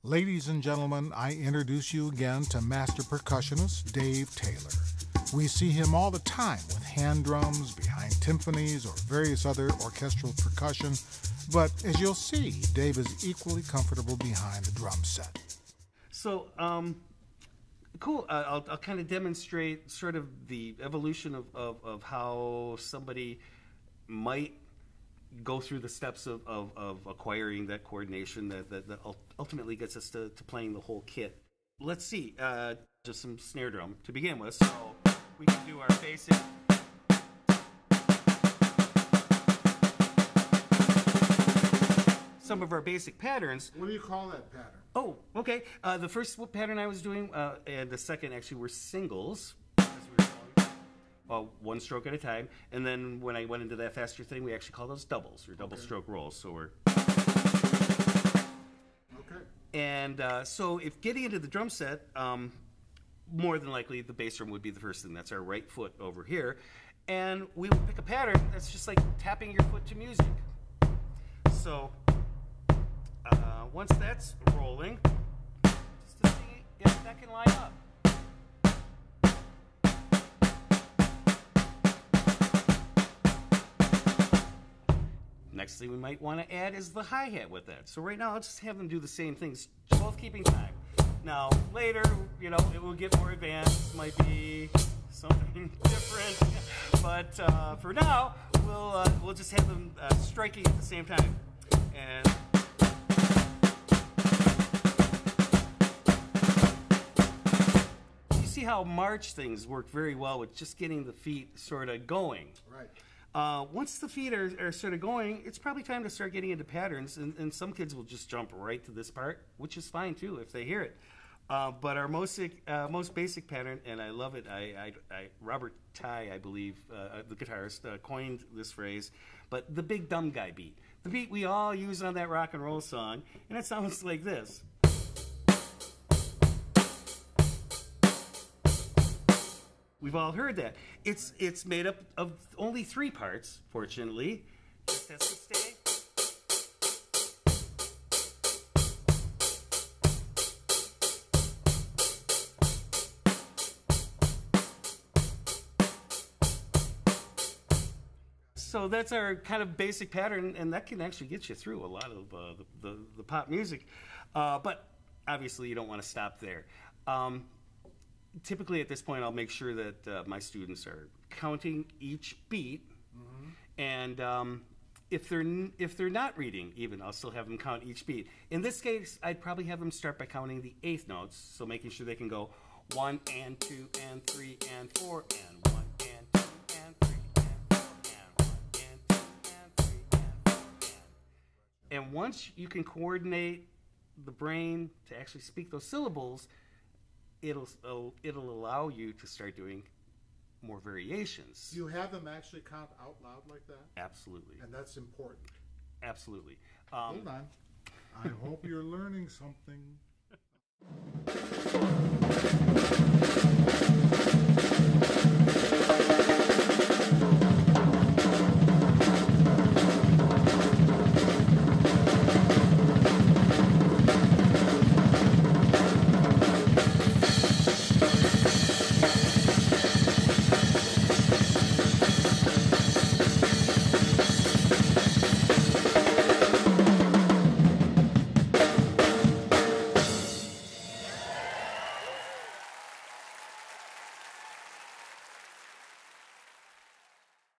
Ladies and gentlemen, I introduce you again to master percussionist Dave Taylor. We see him all the time with hand drums, behind timpanis, or various other orchestral percussion, but as you'll see, Dave is equally comfortable behind the drum set. So, cool. I'll kind of demonstrate sort of the evolution of how somebody might go through the steps of acquiring that coordination that ultimately gets us to playing the whole kit. Let's see, just some snare drum to begin with. So we can do our basic. Some of our basic patterns. What do you call that pattern? Oh, okay. The first pattern I was doing and the second actually were singles. One stroke at a time, and then when I went into that faster thing, we actually call those doubles or double stroke rolls. So we're okay. And so if getting into the drum set, more than likely the bass drum would be the first thing. That's our right foot over here, and we would pick a pattern that's just like tapping your foot to music. So once that's rolling, just to see if that can line up. Next thing we might want to add is the hi-hat with that. So right now, I'll just have them do the same things, both keeping time. Now, later, you know, it will get more advanced. Might be something different. But for now, we'll just have them striking at the same time. And you see how march things work very well with just getting the feet sort of going. Right. Once the feet are sort of going, it's probably time to start getting into patterns, and some kids will just jump right to this part, which is fine too if they hear it. But our most basic pattern, and I love it, Robert Ty, I believe, the guitarist, coined this phrase, but the big dumb guy beat. The beat we all use on that rock and roll song, and it sounds like this. We've all heard that. It's made up of only 3 parts, fortunately. Just has to stay. So that's our kind of basic pattern, and that can actually get you through a lot of the pop music. But obviously, you don't want to stop there. Typically at this point I'll make sure that my students are counting each beat, and if they're not reading even, I'll still have them count each beat. In this case, I'd probably have them start by counting the 8th notes, so making sure they can go 1 and 2 and 3 and 4 and 1 and 2 and 3 and 4 and 1 and 2 and 3 and 4 and once you can coordinate the brain to actually speak those syllables, it'll allow you to start doing more variations. Do you have them actually count out loud like that? Absolutely. And that's important. Absolutely. Hold on. I hope you're learning something.